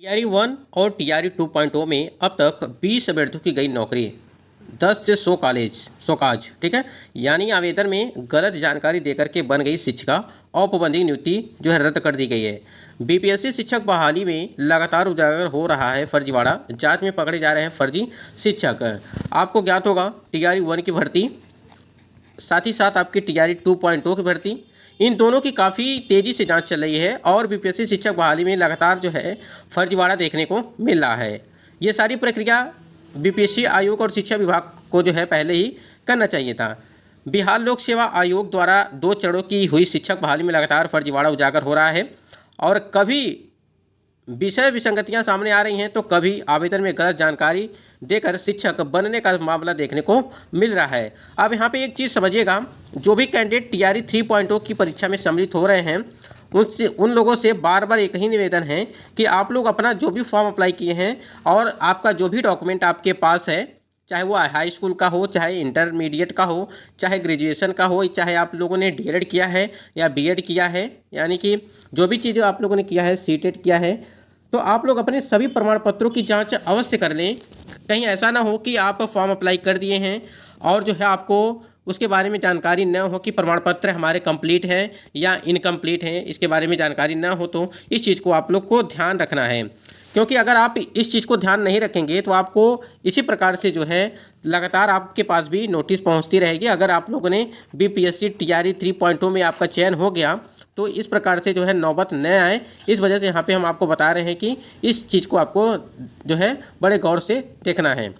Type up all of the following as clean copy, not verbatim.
TRE 1 और TRE 2.0 में अब तक 20 अभ्यर्थियों की गई नौकरी, 10 से 100 शोकाज। ठीक है, यानी आवेदन में गलत जानकारी देकर के बन गई शिक्षिका, औपबंधिक नियुक्ति जो है रद्द कर दी गई है। बीपीएससी शिक्षक बहाली में लगातार उजागर हो रहा है फर्जीवाड़ा, जांच में पकड़े जा रहे हैं फर्जी शिक्षक। आपको ज्ञात होगा टीआरई 1 की भर्ती, साथ ही साथ आपकी टीआरई 2.0 की भर्ती, इन दोनों की काफ़ी तेज़ी से जांच चल रही है और बीपीएससी शिक्षक बहाली में लगातार जो है फर्जीवाड़ा देखने को मिल रहा है। ये सारी प्रक्रिया बीपीएससी आयोग और शिक्षा विभाग को जो है पहले ही करना चाहिए था। बिहार लोक सेवा आयोग द्वारा 2 चरणों की हुई शिक्षक बहाली में लगातार फर्जीवाड़ा उजागर हो रहा है और कभी विषय विसंगतियां सामने आ रही हैं तो कभी आवेदन में गलत जानकारी देकर शिक्षक बनने का मामला देखने को मिल रहा है। अब यहाँ पे एक चीज़ समझिएगा, जो भी कैंडिडेट टीआरई 3.0 की परीक्षा में सम्मिलित हो रहे हैं उन लोगों से बार बार एक ही निवेदन है कि आप लोग अपना जो भी फॉर्म अप्लाई किए हैं और आपका जो भी डॉक्यूमेंट आपके पास है, चाहे वो हाई स्कूल का हो, चाहे इंटरमीडिएट का हो, चाहे ग्रेजुएशन का हो, चाहे आप लोगों ने डीएलएड किया है या बीएड किया है, यानी कि जो भी चीज़ें आप लोगों ने किया है, सीटेट किया है, तो आप लोग अपने सभी प्रमाण पत्रों की जांच अवश्य कर लें। कहीं ऐसा ना हो कि आप फॉर्म अप्लाई कर दिए हैं और जो है आपको उसके बारे में जानकारी न हो कि प्रमाण पत्र हमारे कंप्लीट हैं या इनकम्प्लीट हैं, इसके बारे में जानकारी ना हो। तो इस चीज़ को आप लोग को ध्यान रखना है, क्योंकि अगर आप इस चीज़ को ध्यान नहीं रखेंगे तो आपको इसी प्रकार से जो है लगातार आपके पास भी नोटिस पहुंचती रहेगी। अगर आप लोगों ने बीपीएससी टीआरई 3.0 में आपका चयन हो गया तो इस प्रकार से जो है नौबत न आए, इस वजह से यहाँ पे हम आपको बता रहे हैं कि इस चीज़ को आपको जो है बड़े गौर से देखना है।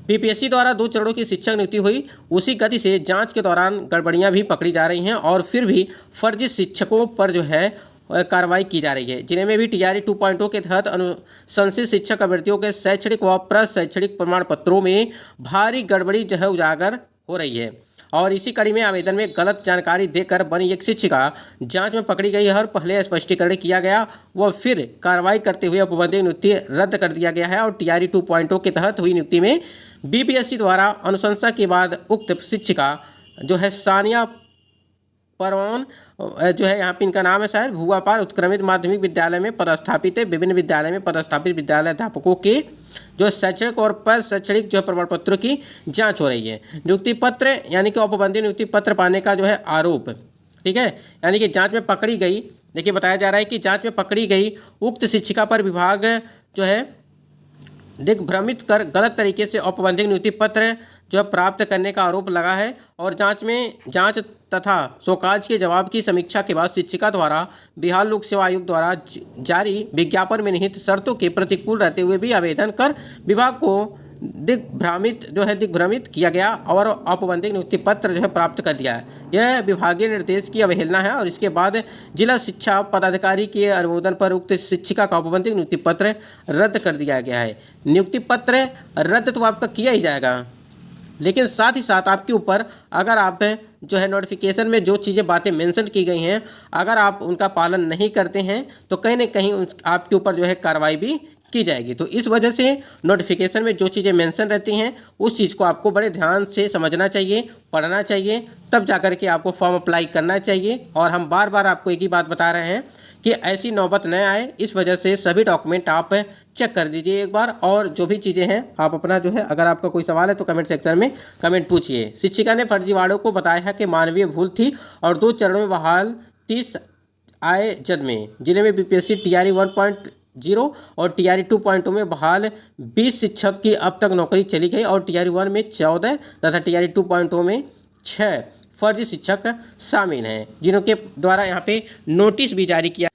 बीपीएससी द्वारा 2 चरणों की शिक्षक नियुक्ति हुई, उसी गति से जांच के दौरान गड़बड़ियां भी पकड़ी जा रही हैं और फिर भी फर्जी शिक्षकों पर जो है कार्रवाई की जा रही है, जिन्हें में भी टीआरई 2.0 के तहत अनुशंसित शिक्षक अभ्यर्थियों के शैक्षणिक व प्रशैक्षणिक प्रमाण पत्रों में भारी गड़बड़ी जो है उजागर हो रही है। और इसी कड़ी में आवेदन में गलत जानकारी देकर बनी एक शिक्षिका जांच में पकड़ी गई है और पहले स्पष्टीकरण किया गया व फिर कार्रवाई करते हुए औपबंधिक नियुक्ति रद्द कर दिया गया है और टीआरई 2.0 के तहत हुई नियुक्ति में बीपीएससी द्वारा अनुशंसा के बाद उक्त शिक्षिका जो है सानिया परवान जो है, यहाँ पे इनका नाम है शायद, भुआपार उत्क्रमित माध्यमिक विद्यालय में पदस्थापित है। विभिन्न विद्यालय में पदस्थापित विद्यालय अध्यापकों के जो शैक्षणिक और प्रशैक्षणिक जो प्रमाण पत्रों की जांच हो रही है। नियुक्ति पत्र यानी कि औपबंधिक नियुक्ति पत्र पाने का जो है आरोप, ठीक है, यानी कि जांच में पकड़ी गई। देखिए बताया जा रहा है कि जांच में पकड़ी गई उक्त शिक्षिका पर विभाग जो है दिग्भ्रमित कर गलत तरीके से औपबंधिक नियुक्ति पत्र जो प्राप्त करने का आरोप लगा है और जांच तथा शोकाज के जवाब की समीक्षा के बाद शिक्षिका द्वारा बिहार लोक सेवा आयोग द्वारा जारी विज्ञापन में निहित शर्तों के प्रतिकूल रहते हुए भी आवेदन कर विभाग को दिग्भ्रमित किया गया और औपबंधिक नियुक्ति पत्र जो है प्राप्त कर दिया है। यह विभागीय निर्देश की अवहेलना है और इसके बाद जिला शिक्षा पदाधिकारी के अनुमोदन पर उक्त शिक्षिका का औपबंधिक नियुक्ति पत्र रद्द कर दिया गया है। नियुक्ति पत्र रद्द तो आपका किया ही जाएगा, लेकिन साथ ही साथ आपके ऊपर अगर आप जो है नोटिफिकेशन में जो चीज़ें बातें मेंशन की गई हैं अगर आप उनका पालन नहीं करते हैं तो कहीं ना कहीं आपके ऊपर जो है कार्रवाई भी की जाएगी। तो इस वजह से नोटिफिकेशन में जो चीज़ें मेंशन रहती हैं उस चीज़ को आपको बड़े ध्यान से समझना चाहिए, पढ़ना चाहिए, तब जाकर के आपको फॉर्म अप्लाई करना चाहिए। और हम बार बार आपको एक ही बात बता रहे हैं कि ऐसी नौबत न आए, इस वजह से सभी डॉक्यूमेंट आप चेक कर दीजिए एक बार। और जो भी चीज़ें हैं आप अपना जो है, अगर आपका कोई सवाल है तो कमेंट सेक्शन में कमेंट पूछिए। शिक्षिका ने फर्जीवाड़ों को बताया है कि मानवीय भूल थी और 2 चरणों में बहाल 30 आए जद में, जिले में बीपीएससी टीआरई 1.0 और टीआरई 2.0 में बहाल 20 शिक्षक की अब तक नौकरी चली गई और टीआरई 1 में 14 तथा टीआरई 2.0 में 6 फर्जी शिक्षक शामिल हैं, जिनों के द्वारा यहाँ पे नोटिस भी जारी किया।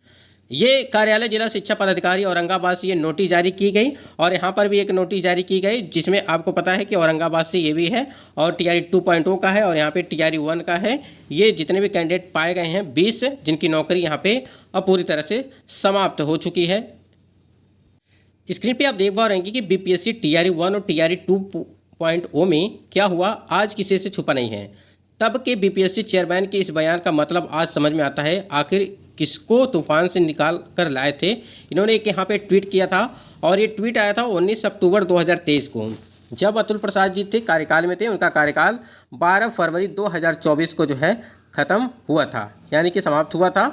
ये कार्यालय जिला शिक्षा पदाधिकारी औरंगाबाद से ये नोटिस जारी की गई और यहाँ पर भी एक नोटिस जारी की गई, जिसमें आपको पता है कि औरंगाबाद से ये भी है और टीआरई 2.0 का है और यहाँ पे टीआरई 1 का है। ये जितने भी कैंडिडेट पाए गए हैं 20, जिनकी नौकरी यहाँ पे अब पूरी तरह से समाप्त हो चुकी है। स्क्रीन पे आप देख पा रहे हैं कि बीपीएससी टीआरई 1 और टीआरई 2.0 में क्या हुआ आज किसी से छुपा नहीं है। तब के बीपीएससी चेयरमैन के इस बयान का मतलब आज समझ में आता है, आखिर किसको तूफान से निकाल कर लाए थे। इन्होंने एक यहाँ पे ट्वीट किया था और ये ट्वीट आया था 19 अक्टूबर 2023 को, जब अतुल प्रसाद जी थे कार्यकाल में थे। उनका कार्यकाल 12 फरवरी 2024 को जो है ख़त्म हुआ था, यानी कि समाप्त हुआ था।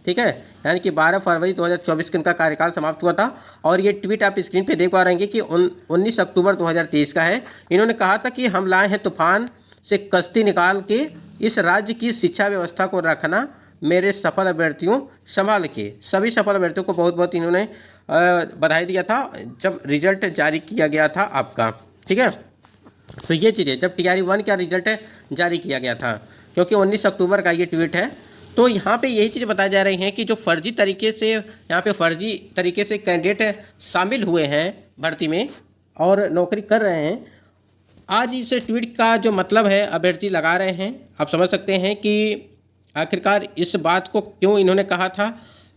ठीक है, यानी कि 12 फरवरी 2024 को इनका कार्यकाल समाप्त हुआ था। और ये ट्वीट आप स्क्रीन पे देख पा रहे हैं कि 19 अक्टूबर 2023 का है। इन्होंने कहा था कि हम लाए हैं तूफान से कश्ती निकाल के, इस राज्य की शिक्षा व्यवस्था को रखना मेरे सफल अभ्यर्थियों संभाल के। सभी सफल अभ्यर्थियों को बहुत बहुत इन्होंने बधाई दिया था जब रिजल्ट जारी किया गया था आपका, ठीक है। तो ये चीज़ें जब TRE 1 का रिजल्ट जारी किया गया था, क्योंकि 19 अक्टूबर का ये ट्वीट है। तो यहाँ पे यही चीज़ बताई जा रही हैं कि जो फर्जी तरीके से यहाँ पे फर्जी तरीके से कैंडिडेट शामिल हुए हैं भर्ती में और नौकरी कर रहे हैं, आज इस ट्वीट का जो मतलब है अभ्यर्थी लगा रहे हैं। आप समझ सकते हैं कि आखिरकार इस बात को क्यों इन्होंने कहा था,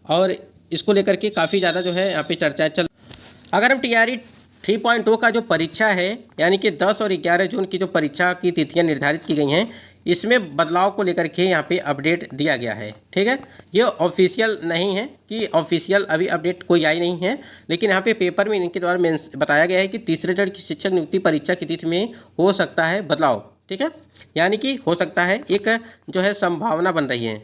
और इसको लेकर के काफ़ी ज़्यादा जो है यहाँ पे चर्चाएं चल। अगर हम TRE 3.0 का जो परीक्षा है, यानी कि 10 और 11 जून की जो परीक्षा की तिथियां निर्धारित की गई हैं, इसमें बदलाव को लेकर के यहाँ पे अपडेट दिया गया है, ठीक है। ये ऑफिशियल नहीं है कि ऑफिशियल अभी अपडेट कोई आई नहीं है, लेकिन यहाँ पे पेपर में इनके द्वारा बताया गया है कि तीसरे चरण की शिक्षक नियुक्ति परीक्षा की तिथि में हो सकता है बदलाव, ठीक है। यानी कि हो सकता है, एक जो है संभावना बन रही है,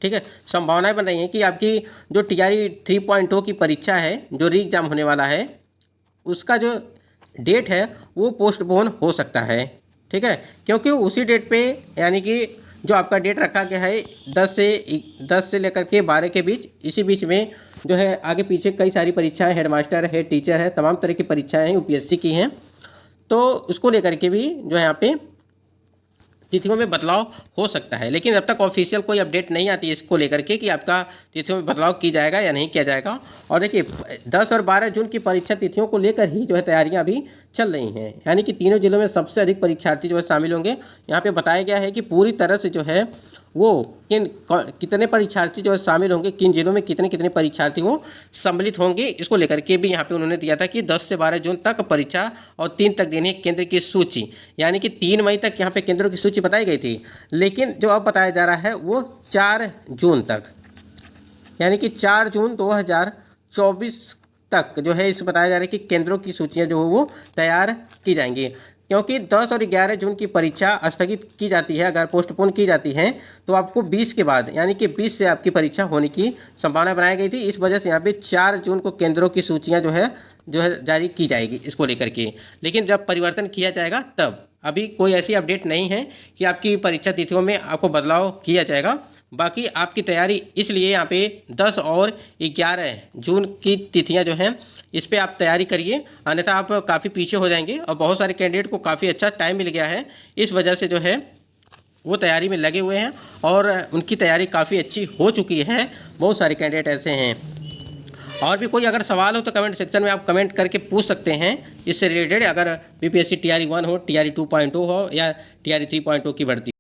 ठीक है। संभावनाएं बन रही हैं कि आपकी जो TRE 3.0 की परीक्षा है, जो री एग्जाम होने वाला है, उसका जो डेट है वो पोस्टपोन हो सकता है, ठीक है। क्योंकि उसी डेट पे, यानी कि जो आपका डेट रखा गया है 10 से लेकर के 12 के बीच, इसी बीच में जो है आगे पीछे कई सारी परीक्षाएं, हेडमास्टर है, टीचर है, तमाम तरह की परीक्षाएं हैं, UPSC की हैं। तो उसको लेकर के भी जो है यहाँ पे तिथियों में बदलाव हो सकता है, लेकिन अब तक ऑफिशियल कोई अपडेट नहीं आती है इसको लेकर के कि आपका तिथियों में बदलाव की जाएगा या नहीं किया जाएगा। और देखिए 10 और 12 जून की परीक्षा तिथियों को लेकर ही जो है तैयारियां अभी चल रही हैं, यानी कि तीनों जिलों में सबसे अधिक परीक्षार्थी जो है शामिल होंगे। यहाँ पे बताया गया है कि पूरी तरह से जो है वो कितने परीक्षार्थी जो है शामिल होंगे, किन जिलों में कितने कितने परीक्षार्थी वो सम्मिलित होंगे, इसको लेकर के भी यहाँ पे उन्होंने दिया था कि 10 से 12 जून तक परीक्षा और 3 तक देनी है केंद्र की सूची, यानी कि 3 मई तक यहाँ पे केंद्रों की सूची बताई गई थी। लेकिन जो अब बताया जा रहा है वो 4 जून तक, यानी कि 4 जून 2024 तक जो है इस बताया जा रहा है कि केंद्रों की सूचियाँ जो है वो तैयार की जाएंगी। क्योंकि 10 और 11 जून की परीक्षा स्थगित की जाती है, अगर पोस्टपोन की जाती है तो आपको 20 के बाद, यानी कि 20 से आपकी परीक्षा होने की संभावना बनाई गई थी। इस वजह से यहाँ पे 4 जून को केंद्रों की सूचियाँ जो है जारी की जाएगी इसको लेकर के। लेकिन जब परिवर्तन किया जाएगा तब, अभी कोई ऐसी अपडेट नहीं है कि आपकी परीक्षा तिथियों में आपको बदलाव किया जाएगा। बाकी आपकी तैयारी इसलिए यहाँ पे 10 और 11 जून की तिथियाँ जो हैं इस पर आप तैयारी करिए, अन्यथा आप काफ़ी पीछे हो जाएंगे। और बहुत सारे कैंडिडेट को काफ़ी अच्छा टाइम मिल गया है, इस वजह से जो है वो तैयारी में लगे हुए हैं और उनकी तैयारी काफ़ी अच्छी हो चुकी है। बहुत सारे कैंडिडेट ऐसे हैं। और भी कोई अगर सवाल हो तो कमेंट सेक्शन में आप कमेंट करके पूछ सकते हैं इससे रिलेटेड। अगर BPSC TRE 1 हो, TRE 2.0 हो या TRE 3.0 की भर्ती